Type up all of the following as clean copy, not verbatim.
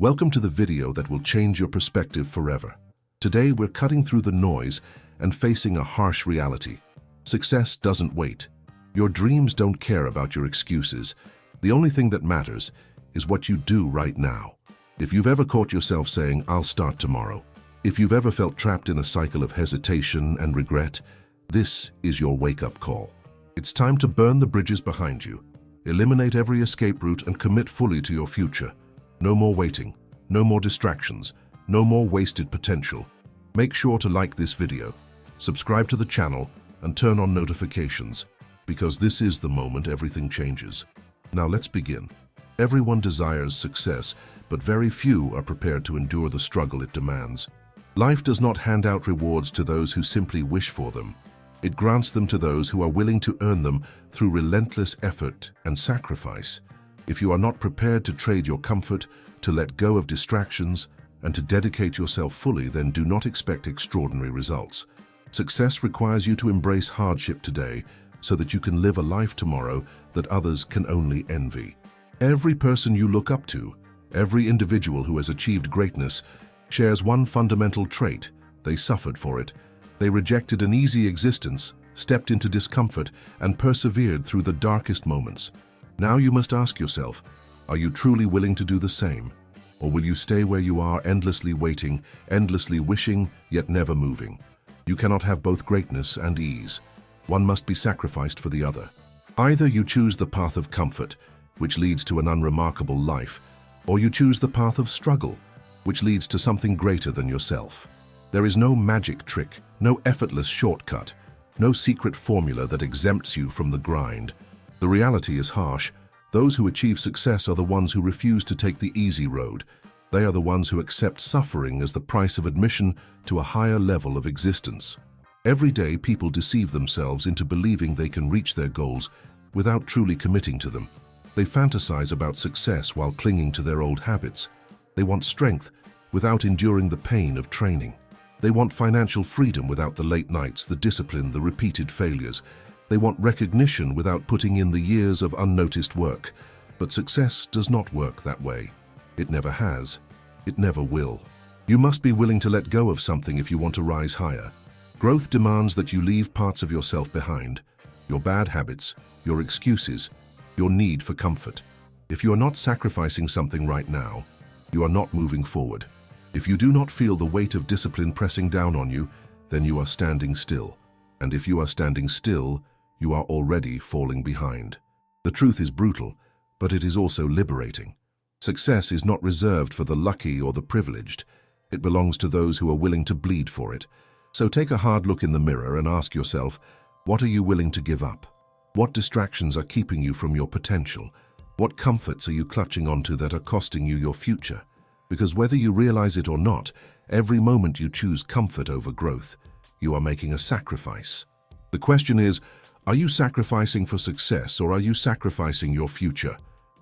Welcome to the video that will change your perspective forever. Today we're cutting through the noise and facing a harsh reality. Success doesn't wait. Your dreams don't care about your excuses. The only thing that matters is what you do right now. If you've ever caught yourself saying, "I'll start tomorrow," if you've ever felt trapped in a cycle of hesitation and regret, this is your wake-up call. It's time to burn the bridges behind you, eliminate every escape route and commit fully to your future. No more waiting, no more distractions, no more wasted potential. Make sure to like this video, subscribe to the channel, and turn on notifications, because this is the moment everything changes. Now let's begin. Everyone desires success, but very few are prepared to endure the struggle it demands. Life does not hand out rewards to those who simply wish for them. It grants them to those who are willing to earn them through relentless effort and sacrifice. If you are not prepared to trade your comfort, to let go of distractions, and to dedicate yourself fully, then do not expect extraordinary results. Success requires you to embrace hardship today so that you can live a life tomorrow that others can only envy. Every person you look up to, every individual who has achieved greatness, shares one fundamental trait: they suffered for it. They rejected an easy existence, stepped into discomfort, and persevered through the darkest moments. Now you must ask yourself, are you truly willing to do the same? Or will you stay where you are, endlessly waiting, endlessly wishing, yet never moving? You cannot have both greatness and ease. One must be sacrificed for the other. Either you choose the path of comfort, which leads to an unremarkable life, or you choose the path of struggle, which leads to something greater than yourself. There is no magic trick, no effortless shortcut, no secret formula that exempts you from the grind. The reality is harsh. Those who achieve success are the ones who refuse to take the easy road. They are the ones who accept suffering as the price of admission to a higher level of existence. Every day, people deceive themselves into believing they can reach their goals without truly committing to them. They fantasize about success while clinging to their old habits. They want strength without enduring the pain of training. They want financial freedom without the late nights, the discipline, the repeated failures. They want recognition without putting in the years of unnoticed work. But success does not work that way. It never has. It never will. You must be willing to let go of something if you want to rise higher. Growth demands that you leave parts of yourself behind: your bad habits, your excuses, your need for comfort. If you are not sacrificing something right now, you are not moving forward. If you do not feel the weight of discipline pressing down on you, then you are standing still. And if you are standing still, you are already falling behind. The truth is brutal, but it is also liberating. Success is not reserved for the lucky or the privileged. It belongs to those who are willing to bleed for it. So take a hard look in the mirror and ask yourself, what are you willing to give up? What distractions are keeping you from your potential? What comforts are you clutching onto that are costing you your future? Because whether you realize it or not, every moment you choose comfort over growth, you are making a sacrifice. The question is, are you sacrificing for success, or are you sacrificing your future?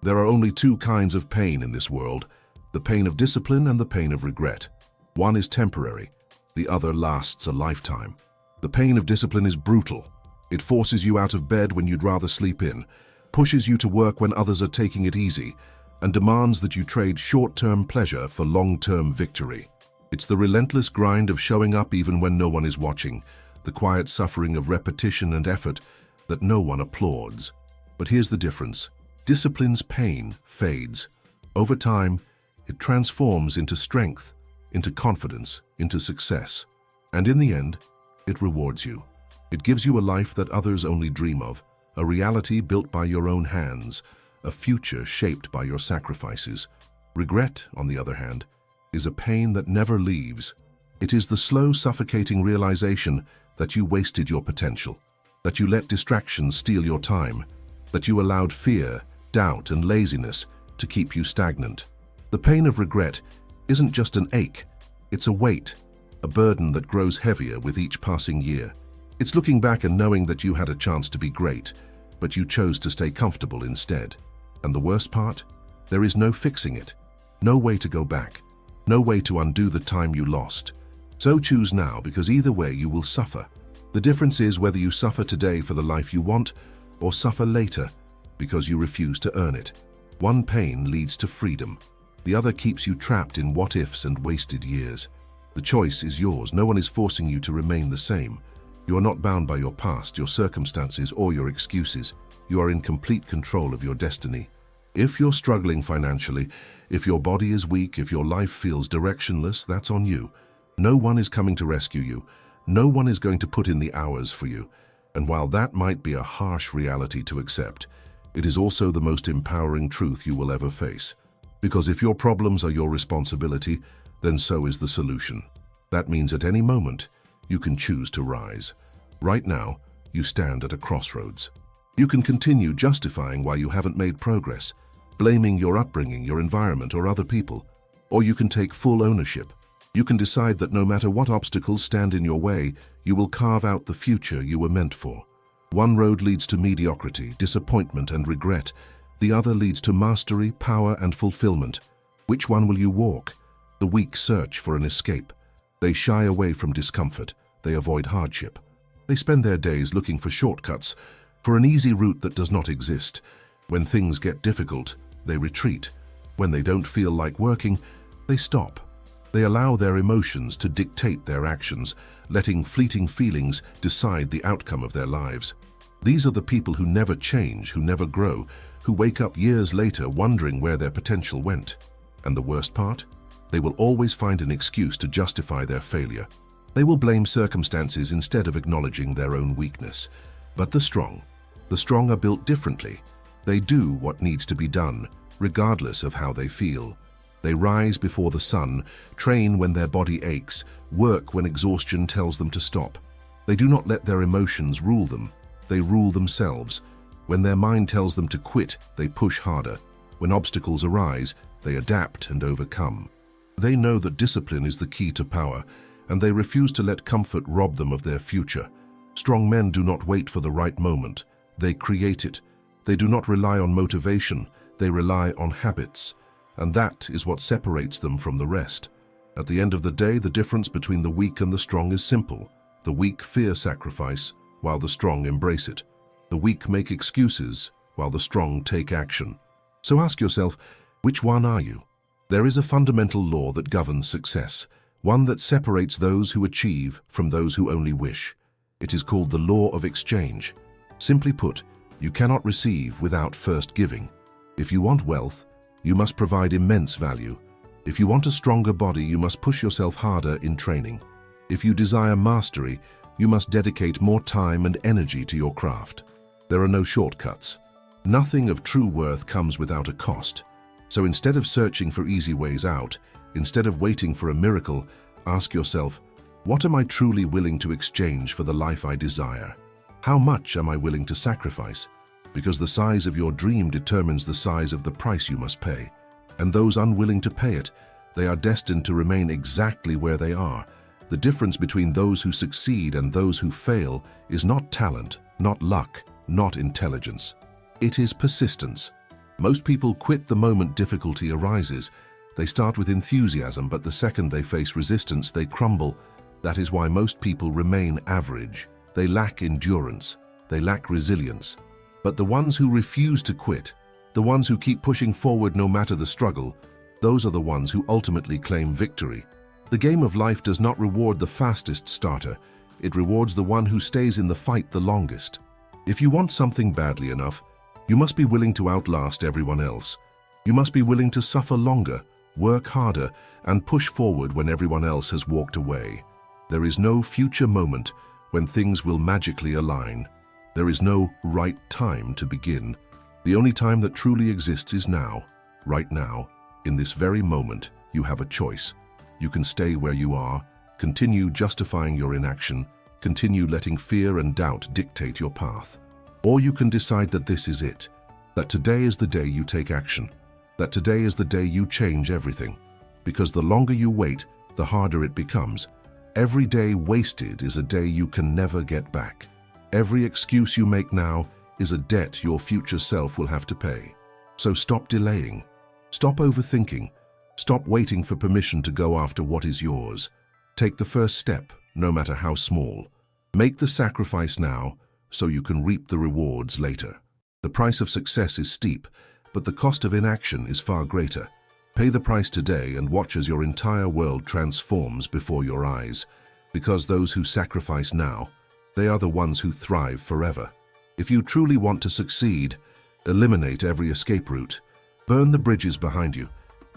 There are only two kinds of pain in this world: the pain of discipline and the pain of regret. One is temporary, the other lasts a lifetime. The pain of discipline is brutal. It forces you out of bed when you'd rather sleep in, pushes you to work when others are taking it easy, and demands that you trade short-term pleasure for long-term victory. It's the relentless grind of showing up even when no one is watching, the quiet suffering of repetition and effort that no one applauds. But here's the difference. Discipline's pain fades. Over time, it transforms into strength, into confidence, into success. And in the end, it rewards you. It gives you a life that others only dream of, a reality built by your own hands, a future shaped by your sacrifices. Regret, on the other hand, is a pain that never leaves. It is the slow, suffocating realization that you wasted your potential, that you let distractions steal your time, that you allowed fear, doubt, and laziness to keep you stagnant. The pain of regret isn't just an ache, it's a weight, a burden that grows heavier with each passing year. It's looking back and knowing that you had a chance to be great, but you chose to stay comfortable instead. And the worst part? There is no fixing it, no way to go back, no way to undo the time you lost. So choose now, because either way you will suffer. The difference is whether you suffer today for the life you want, or suffer later because you refuse to earn it. One pain leads to freedom. The other keeps you trapped in what-ifs and wasted years. The choice is yours. No one is forcing you to remain the same. You are not bound by your past, your circumstances, or your excuses. You are in complete control of your destiny. If you're struggling financially, if your body is weak, if your life feels directionless, that's on you. No one is coming to rescue you. No one is going to put in the hours for you. And while that might be a harsh reality to accept, it is also the most empowering truth you will ever face. Because if your problems are your responsibility, then so is the solution. That means at any moment, you can choose to rise. Right now, you stand at a crossroads. You can continue justifying why you haven't made progress, blaming your upbringing, your environment, or other people. Or you can take full ownership. You can decide that no matter what obstacles stand in your way, you will carve out the future you were meant for. One road leads to mediocrity, disappointment, and regret. The other leads to mastery, power, and fulfillment. Which one will you walk? The weak search for an escape. They shy away from discomfort. They avoid hardship. They spend their days looking for shortcuts, for an easy route that does not exist. When things get difficult, they retreat. When they don't feel like working, they stop. They allow their emotions to dictate their actions, letting fleeting feelings decide the outcome of their lives. These are the people who never change, who never grow, who wake up years later wondering where their potential went. And the worst part? They will always find an excuse to justify their failure. They will blame circumstances instead of acknowledging their own weakness. But the strong are built differently. They do what needs to be done, regardless of how they feel. They rise before the sun, train when their body aches, work when exhaustion tells them to stop. They do not let their emotions rule them. They rule themselves. When their mind tells them to quit, they push harder. When obstacles arise, they adapt and overcome. They know that discipline is the key to power, and they refuse to let comfort rob them of their future. Strong men do not wait for the right moment. They create it. They do not rely on motivation. They rely on habits. And that is what separates them from the rest. At the end of the day, the difference between the weak and the strong is simple. The weak fear sacrifice, while the strong embrace it. The weak make excuses, while the strong take action. So ask yourself, which one are you? There is a fundamental law that governs success, one that separates those who achieve from those who only wish. It is called the law of exchange. Simply put, you cannot receive without first giving. If you want wealth, you must provide immense value. If you want a stronger body, you must push yourself harder in training. If you desire mastery, you must dedicate more time and energy to your craft. There are no shortcuts. Nothing of true worth comes without a cost. So instead of searching for easy ways out, instead of waiting for a miracle, ask yourself, what am I truly willing to exchange for the life I desire? How much am I willing to sacrifice? Because the size of your dream determines the size of the price you must pay. And those unwilling to pay it, they are destined to remain exactly where they are. The difference between those who succeed and those who fail is not talent, not luck, not intelligence. It is persistence. Most people quit the moment difficulty arises. They start with enthusiasm, but the second they face resistance, they crumble. That is why most people remain average. They lack endurance. They lack resilience. But the ones who refuse to quit, the ones who keep pushing forward no matter the struggle, those are the ones who ultimately claim victory. The game of life does not reward the fastest starter. It rewards the one who stays in the fight the longest. If you want something badly enough, you must be willing to outlast everyone else. You must be willing to suffer longer, work harder, and push forward when everyone else has walked away. There is no future moment when things will magically align. There is no right time to begin. The only time that truly exists is now. Right now, in this very moment, you have a choice. You can stay where you are, continue justifying your inaction, continue letting fear and doubt dictate your path. Or you can decide that this is it, that today is the day you take action, that today is the day you change everything. Because the longer you wait, the harder it becomes. Every day wasted is a day you can never get back. Every excuse you make now is a debt your future self will have to pay. So stop delaying. Stop overthinking. Stop waiting for permission to go after what is yours. Take the first step, no matter how small. Make the sacrifice now so you can reap the rewards later. The price of success is steep, but the cost of inaction is far greater. Pay the price today and watch as your entire world transforms before your eyes. Because those who sacrifice now, they are the ones who thrive forever. If you truly want to succeed, eliminate every escape route. Burn the bridges behind you.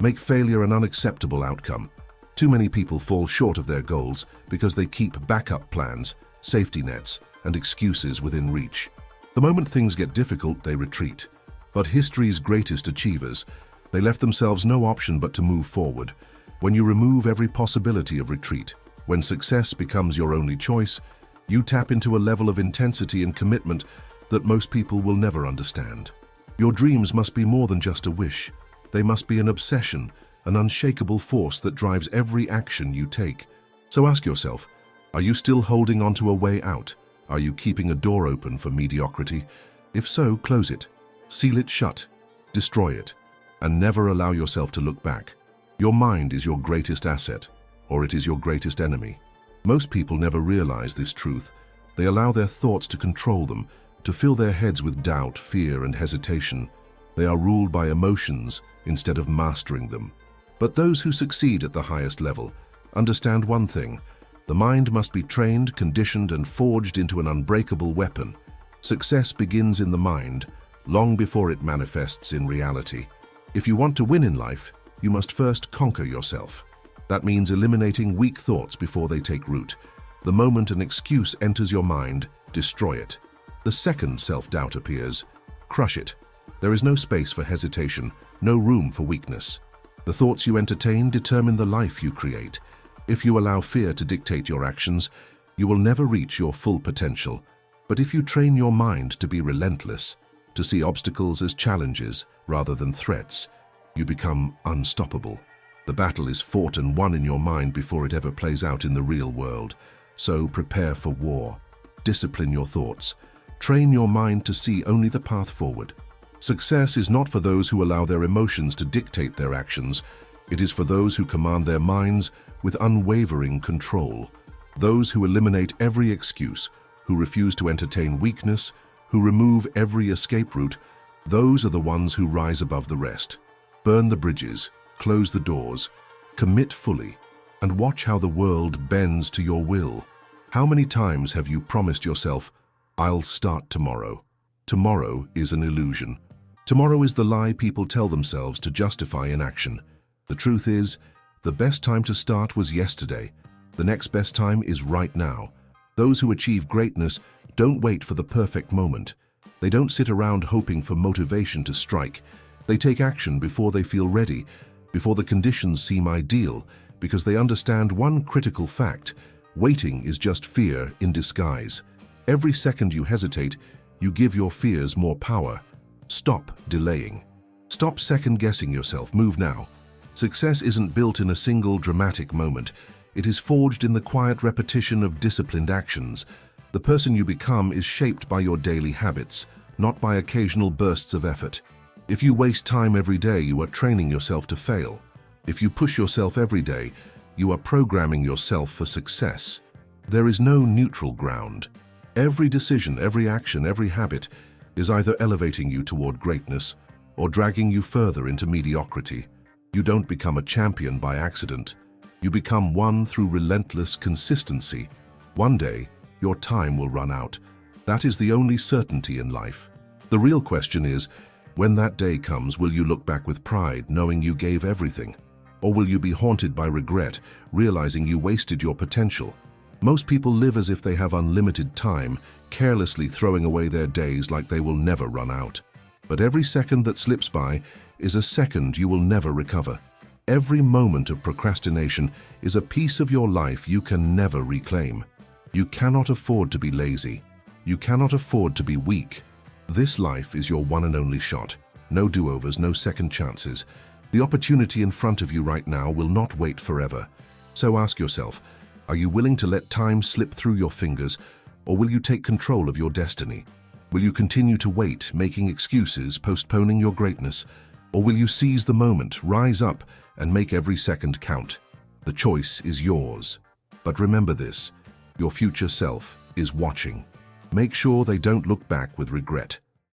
Make failure an unacceptable outcome. Too many people fall short of their goals because they keep backup plans, safety nets, and excuses within reach. The moment things get difficult, they retreat. But history's greatest achievers, they left themselves no option but to move forward. When you remove every possibility of retreat, when success becomes your only choice, you tap into a level of intensity and commitment that most people will never understand. Your dreams must be more than just a wish. They must be an obsession, an unshakable force that drives every action you take. So ask yourself, are you still holding on to a way out? Are you keeping a door open for mediocrity? If so, close it, seal it shut, destroy it, and never allow yourself to look back. Your mind is your greatest asset, or it is your greatest enemy. Most people never realize this truth. They allow their thoughts to control them, to fill their heads with doubt, fear, and hesitation. They are ruled by emotions instead of mastering them. But those who succeed at the highest level understand one thing: the mind must be trained, conditioned, and forged into an unbreakable weapon. Success begins in the mind, long before it manifests in reality. If you want to win in life, you must first conquer yourself. That means eliminating weak thoughts before they take root. The moment an excuse enters your mind, destroy it. The second self-doubt appears, crush it. There is no space for hesitation, no room for weakness. The thoughts you entertain determine the life you create. If you allow fear to dictate your actions, you will never reach your full potential. But if you train your mind to be relentless, to see obstacles as challenges rather than threats, you become unstoppable. The battle is fought and won in your mind before it ever plays out in the real world. So prepare for war. Discipline your thoughts. Train your mind to see only the path forward. Success is not for those who allow their emotions to dictate their actions. It is for those who command their minds with unwavering control. Those who eliminate every excuse, who refuse to entertain weakness, who remove every escape route, those are the ones who rise above the rest. Burn the bridges, close the doors, commit fully, and watch how the world bends to your will. How many times have you promised yourself, "I'll start tomorrow"? Tomorrow is an illusion. Tomorrow is the lie people tell themselves to justify inaction. The truth is, the best time to start was yesterday. The next best time is right now. Those who achieve greatness don't wait for the perfect moment. They don't sit around hoping for motivation to strike. They take action before they feel ready, before the conditions seem ideal, because they understand one critical fact: waiting is just fear in disguise. Every second you hesitate, you give your fears more power. Stop delaying. Stop second-guessing yourself. Move now. Success isn't built in a single dramatic moment. It is forged in the quiet repetition of disciplined actions. The person you become is shaped by your daily habits, not by occasional bursts of effort. If you waste time every day, you are training yourself to fail. If you push yourself every day, you are programming yourself for success. There is no neutral ground. Every decision, every action, every habit is either elevating you toward greatness or dragging you further into mediocrity. You don't become a champion by accident. You become one through relentless consistency. One day, your time will run out. That is the only certainty in life. The real question is, when that day comes, will you look back with pride, knowing you gave everything? Or will you be haunted by regret, realizing you wasted your potential? Most people live as if they have unlimited time, carelessly throwing away their days like they will never run out. But every second that slips by is a second you will never recover. Every moment of procrastination is a piece of your life you can never reclaim. You cannot afford to be lazy. You cannot afford to be weak. This life is your one and only shot. No do-overs, no second chances. The opportunity in front of you right now will not wait forever. So ask yourself, are you willing to let time slip through your fingers, or will you take control of your destiny? Will you continue to wait, making excuses, postponing your greatness, or will you seize the moment, rise up, and make every second count? The choice is yours. But remember this, your future self is watching. Make sure they don't look back with regret.